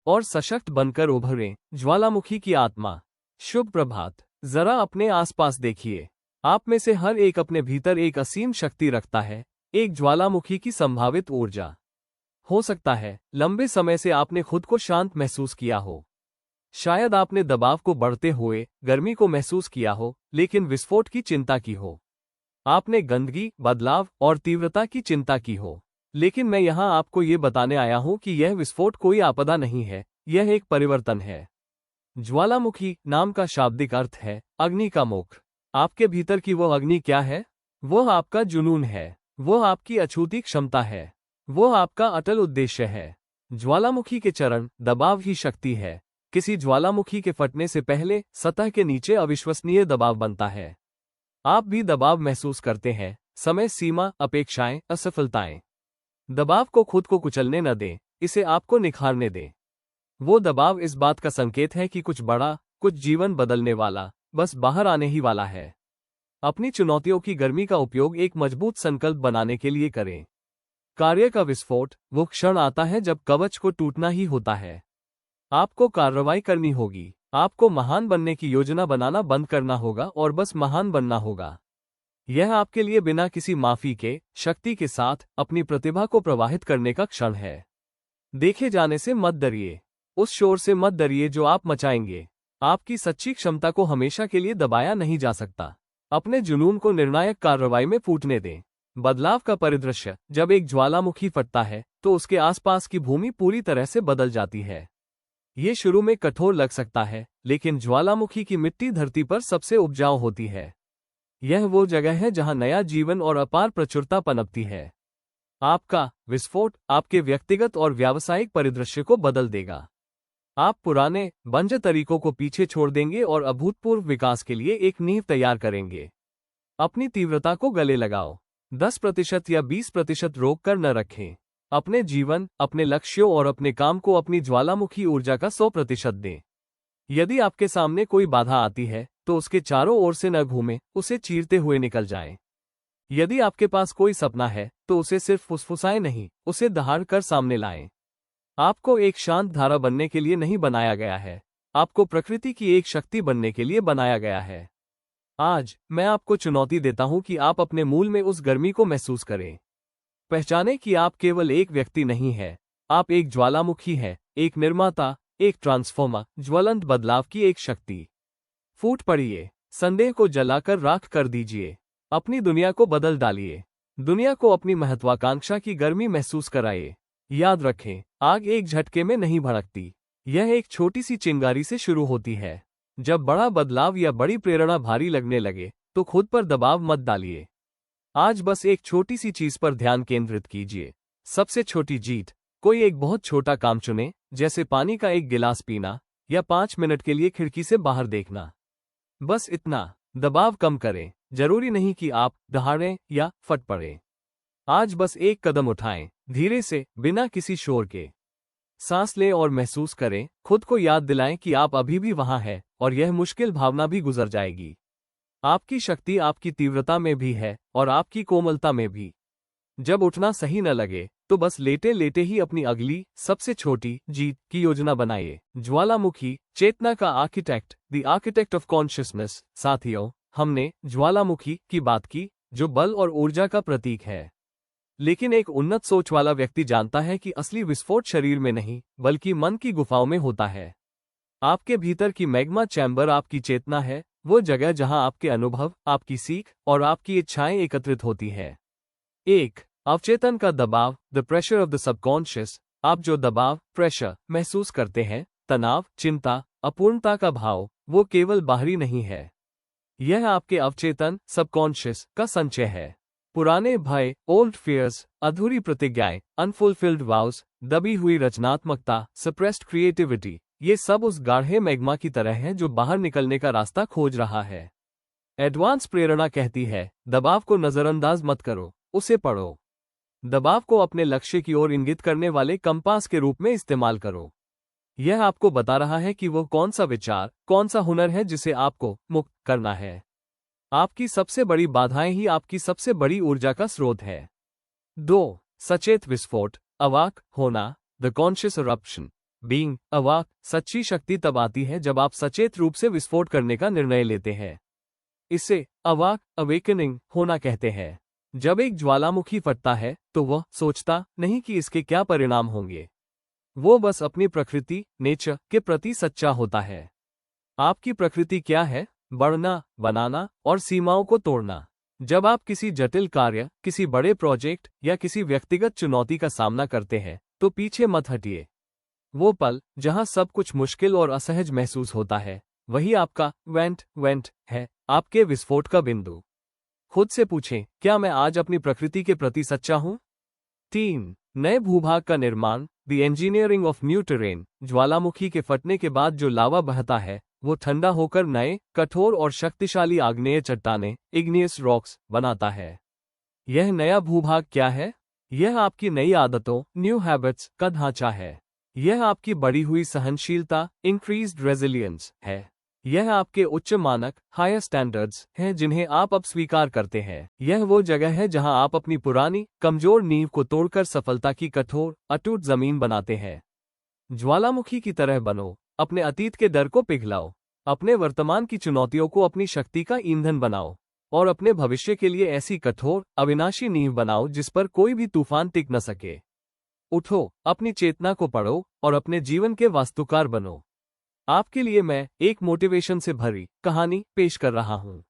और सशक्त बनकर उभरें, ज्वालामुखी की आत्मा। शुभ प्रभात। जरा अपने आसपास देखिए। आप में से हर एक अपने भीतर एक असीम शक्ति रखता है, एक ज्वालामुखी की संभावित ऊर्जा। हो सकता है लंबे समय से आपने खुद को शांत महसूस किया हो। शायद आपने दबाव को बढ़ते हुए, गर्मी को महसूस किया हो, लेकिन विस्फोट की चिंता की हो। आपने गंदगी, बदलाव और तीव्रता की चिंता की हो। लेकिन मैं यहां आपको ये बताने आया हूं कि यह विस्फोट कोई आपदा नहीं है, यह एक परिवर्तन है। ज्वालामुखी नाम का शाब्दिक अर्थ है अग्नि का मुख। आपके भीतर की वो अग्नि क्या है? वो आपका जुनून है, वो आपकी अछूती क्षमता है, वो आपका अटल उद्देश्य है। ज्वालामुखी के चरण दबाव ही शक्ति है। किसी ज्वालामुखी के फटने से पहले सतह के नीचे अविश्वसनीय दबाव बनता है। आप भी दबाव महसूस करते हैं, समय सीमा, अपेक्षाएं, असफलताएं। दबाव को खुद को कुचलने न दें, इसे आपको निखारने दें। वो दबाव इस बात का संकेत है कि कुछ बड़ा, कुछ जीवन बदलने वाला, बस बाहर आने ही वाला है। अपनी चुनौतियों की गर्मी का उपयोग एक मजबूत संकल्प बनाने के लिए करें। कार्य का विस्फोट वो क्षण आता है जब कवच को टूटना ही होता है। आपको कार्रवाई करनी होगी। आपको महान बनने की योजना बनाना बंद करना होगा और बस महान बनना होगा। यह आपके लिए बिना किसी माफी के, शक्ति के साथ अपनी प्रतिभा को प्रवाहित करने का क्षण है। देखे जाने से मत डरिए। उस शोर से मत डरिए जो आप मचाएंगे। आपकी सच्ची क्षमता को हमेशा के लिए दबाया नहीं जा सकता। अपने जुनून को निर्णायक कार्रवाई में फूटने दें। बदलाव का परिदृश्य। जब एक ज्वालामुखी फटता है तो उसके आसपास की भूमि पूरी तरह से बदल जाती है। ये शुरू में कठोर लग सकता है, लेकिन ज्वालामुखी की मिट्टी धरती पर सबसे उपजाऊ होती है। यह वो जगह है जहां नया जीवन और अपार प्रचुरता पनपती है। आपका विस्फोट आपके व्यक्तिगत और व्यावसायिक परिदृश्य को बदल देगा। आप पुराने, बंजर तरीकों को पीछे छोड़ देंगे और अभूतपूर्व विकास के लिए एक नींव तैयार करेंगे। अपनी तीव्रता को गले लगाओ। 10% या 20% रोक कर न रखें। अपने जीवन, अपने लक्ष्यों और अपने काम को अपनी ज्वालामुखी ऊर्जा का 100% दें। यदि आपके सामने कोई बाधा आती है, तो उसके चारों ओर से न घूमें, उसे चीरते हुए निकल जाएं। यदि आपके पास कोई सपना है, तो उसे सिर्फ फुसफुसाएं नहीं, उसे दहाड़ कर सामने लाएं। आपको एक शांत धारा बनने के लिए नहीं बनाया गया है, आपको प्रकृति की एक शक्ति बनने के लिए बनाया गया है। आज मैं आपको चुनौती देता हूं कि आप अपने मूल में उस गर्मी को महसूस करें। पहचानें कि आप केवल एक व्यक्ति नहीं हैं, आप एक ज्वालामुखी हैं, एक निर्माता, एक ट्रांसफॉर्मर, ज्वलंत बदलाव की एक शक्ति। फूट पड़िए, संदेह को जलाकर राख कर दीजिए, अपनी दुनिया को बदल डालिए। दुनिया को अपनी महत्वाकांक्षा की गर्मी महसूस कराइए। याद रखें, आग एक झटके में नहीं भड़कती, यह एक छोटी सी चिंगारी से शुरू होती है। जब बड़ा बदलाव या बड़ी प्रेरणा भारी लगने लगे, तो खुद पर दबाव मत डालिए। आज बस एक छोटी सी चीज पर ध्यान केंद्रित कीजिए। सबसे छोटी जीत। कोई एक बहुत छोटा काम चुनें, जैसे पानी का एक गिलास पीना या 5 मिनट के लिए खिड़की से बाहर देखना। बस इतना। दबाव कम करें। जरूरी नहीं कि आप दहाड़ें या फट पड़ें। आज बस एक कदम उठाएं, धीरे से, बिना किसी शोर के। सांस लें और महसूस करें, खुद को याद दिलाएं कि आप अभी भी वहां हैं और यह मुश्किल भावना भी गुजर जाएगी। आपकी शक्ति आपकी तीव्रता में भी है और आपकी कोमलता में भी। जब उठना सही न लगे, तो बस लेटे लेटे ही अपनी अगली, सबसे छोटी जीत की योजना बनाइए। ज्वालामुखी, चेतना का architect, the architect of consciousness. साथियों, हमने ज्वालामुखी की बात की, जो बल और ऊर्जा का प्रतीक है। लेकिन एक उन्नत सोच वाला व्यक्ति जानता है कि असली विस्फोट शरीर में नहीं, बल्कि मन की गुफाओं में होता है। आपके भीतर की मैग्मा चैम्बर आपकी चेतना है, वो जगह जहां आपके अनुभव, आपकी सीख और आपकी इच्छाएं एकत्रित होती है। एक अवचेतन का दबाव, the pressure of the subconscious. आप जो दबाव, प्रेशर महसूस करते हैं, तनाव, चिंता, अपूर्णता का भाव, वो केवल बाहरी नहीं है। यह आपके अवचेतन, सबकॉन्शियस का संचय है। पुराने भय, ओल्ड फियर्स, अधूरी प्रतिज्ञाएं, अनफुलफिल्ड वाउज, दबी हुई रचनात्मकता, सप्रेस्ड क्रिएटिविटी, ये सब उस गाढ़े मैग्मा की तरह हैं जो बाहर निकलने का रास्ता खोज रहा है। एडवांस प्रेरणा कहती है, दबाव को नजरअंदाज मत करो, उसे पढ़ो। दबाव को अपने लक्ष्य की ओर इंगित करने वाले कंपास के रूप में इस्तेमाल करो। यह आपको बता रहा है कि वो कौन सा विचार, कौन सा हुनर है जिसे आपको मुक्त करना है। आपकी सबसे बड़ी बाधाएं ही आपकी सबसे बड़ी ऊर्जा का स्रोत है। 2 सचेत विस्फोट, अवाक होना, द कॉन्शियस इरप्शन। बीइंग अवाक सच्ची शक्ति तब आती है जब आप सचेत रूप से विस्फोट करने का निर्णय लेते हैं। इसे अवाक अवेकनिंग होना कहते हैं। जब एक ज्वालामुखी फटता है तो वह सोचता नहीं कि इसके क्या परिणाम होंगे। वो बस अपनी प्रकृति नेचर के प्रति सच्चा होता है। आपकी प्रकृति क्या है? बढ़ना, बनाना और सीमाओं को तोड़ना। जब आप किसी जटिल कार्य, किसी बड़े प्रोजेक्ट या किसी व्यक्तिगत चुनौती का सामना करते हैं तो पीछे मत हटिए। वो पल जहां सब कुछ मुश्किल और असहज महसूस होता है, वही आपका वेंट है, आपके विस्फोट का बिंदु। खुद से पूछें, क्या मैं आज अपनी प्रकृति के प्रति सच्चा हूं? 3. नए भूभाग का निर्माण, the engineering of new terrain. ज्वालामुखी के फटने के बाद जो लावा बहता है वो ठंडा होकर नए, कठोर और शक्तिशाली आग्नेय चट्टानें इग्नियस रॉक्स बनाता है। यह नया भूभाग क्या है? यह आपकी नई आदतों न्यू हैबिट्स का ढांचा है। यह आपकी बढ़ी हुई सहनशीलता इंक्रीज्ड रेजिलियंस है। यह आपके उच्च मानक हायर स्टैंडर्ड्स हैं जिन्हें आप अब स्वीकार करते हैं। यह वो जगह है जहां आप अपनी पुरानी कमजोर नींव को तोड़कर सफलता की कठोर अटूट जमीन बनाते हैं। ज्वालामुखी की तरह बनो, अपने अतीत के डर को पिघलाओ, अपने वर्तमान की चुनौतियों को अपनी शक्ति का ईंधन बनाओ और अपने भविष्य के लिए ऐसी कठोर अविनाशी नींव बनाओ जिस पर कोई भी तूफान टिक न सके। उठो, अपनी चेतना को पढ़ो और अपने जीवन के वास्तुकार बनो। आपके लिए मैं एक मोटिवेशन से भरी कहानी पेश कर रहा हूं।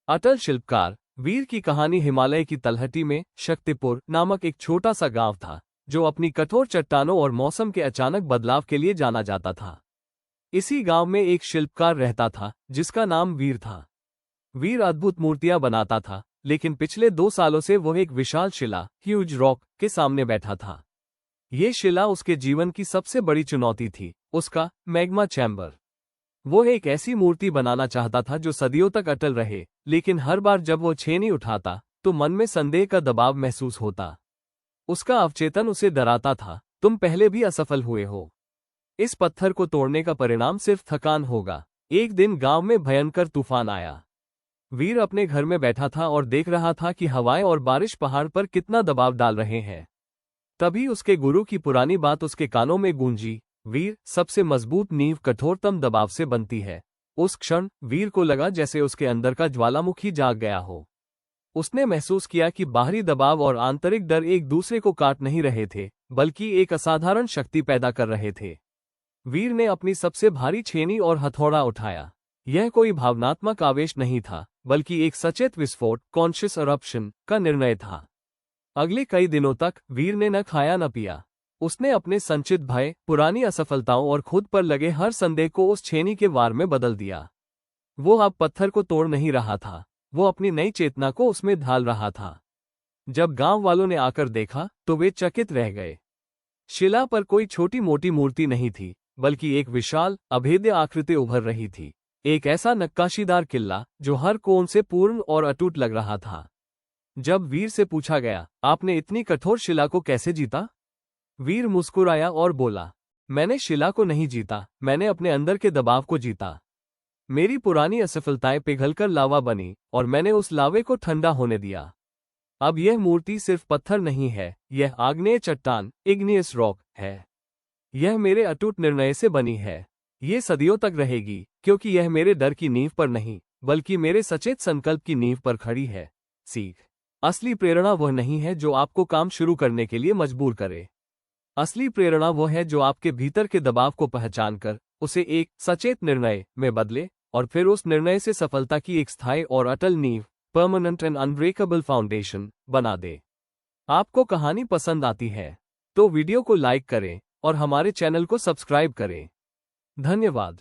अटल शिल्पकार वीर की कहानी हिमालय की तलहटी में शक्तिपुर नामक एक छोटा सा गांव था जो अपनी कठोर चट्टानों और मौसम के अचानक बदलाव के लिए जाना जाता था। इसी गांव में एक शिल्पकार रहता था जिसका नाम वीर था। वीर अद्भुत मूर्तियां बनाता था, लेकिन पिछले 2 सालों से वह एक विशाल शिला ह्यूज रॉक के सामने बैठा था। ये शिला उसके जीवन की सबसे बड़ी चुनौती थी, उसका मैग्मा चैम्बर। वो एक ऐसी मूर्ति बनाना चाहता था जो सदियों तक अटल रहे, लेकिन हर बार जब वो छेनी उठाता तो मन में संदेह का दबाव महसूस होता। उसका अवचेतन उसे डराता था, तुम पहले भी असफल हुए हो। इस पत्थर को तोड़ने का परिणाम सिर्फ थकान होगा। एक दिन गांव में भयंकर तूफान आया। वीर अपने घर में बैठा था और देख रहा था कि हवाएं और बारिश पहाड़ पर कितना दबाव डाल रहे हैं। तभी उसके गुरु की पुरानी बात उसके कानों में गूंजी, वीर, सबसे मजबूत नींव कठोरतम दबाव से बनती है। उस क्षण वीर को लगा जैसे उसके अंदर का ज्वालामुखी जाग गया हो। उसने महसूस किया कि बाहरी दबाव और आंतरिक डर एक दूसरे को काट नहीं रहे थे, बल्कि एक असाधारण शक्ति पैदा कर रहे थे। वीर ने अपनी सबसे भारी छेनी और हथौड़ा उठाया। यह कोई भावनात्मक आवेश नहीं था, बल्कि एक सचेत विस्फोट कॉन्शियस eruption का निर्णय था। अगले कई दिनों तक वीर ने न खाया न पिया। उसने अपने संचित भय, पुरानी असफलताओं और खुद पर लगे हर संदेह को उस छेनी के वार में बदल दिया। वो अब पत्थर को तोड़ नहीं रहा था, वो अपनी नई चेतना को उसमें ढाल रहा था। जब गांव वालों ने आकर देखा तो वे चकित रह गए। शिला पर कोई छोटी मोटी मूर्ति नहीं थी, बल्कि एक विशाल अभेद्य आकृति उभर रही थी। एक ऐसा नक्काशीदार किला जो हर कोण से पूर्ण और अटूट लग रहा था। जब वीर से पूछा गया, आपने इतनी कठोर शिला को कैसे जीता? वीर मुस्कुराया और बोला, मैंने शिला को नहीं जीता, मैंने अपने अंदर के दबाव को जीता। मेरी पुरानी असफलताएं पिघलकर लावा बनी और मैंने उस लावे को ठंडा होने दिया। अब यह मूर्ति सिर्फ पत्थर नहीं है, यह आग्नेय चट्टान इग्नियस रॉक है। यह मेरे अटूट निर्णय से बनी है। ये सदियों तक रहेगी, क्योंकि यह मेरे डर की नींव पर नहीं, बल्कि मेरे सचेत संकल्प की नींव पर खड़ी है। सीख, असली प्रेरणा वह नहीं है जो आपको काम शुरू करने के लिए मजबूर करे। असली प्रेरणा वह है जो आपके भीतर के दबाव को पहचानकर उसे एक सचेत निर्णय में बदले और फिर उस निर्णय से सफलता की एक स्थायी और अटल नींव, परमानेंट एंड अनब्रेकेबल फाउंडेशन बना दे। आपको कहानी पसंद आती है तो वीडियो को लाइक करें और हमारे चैनल को सब्सक्राइब करें। धन्यवाद।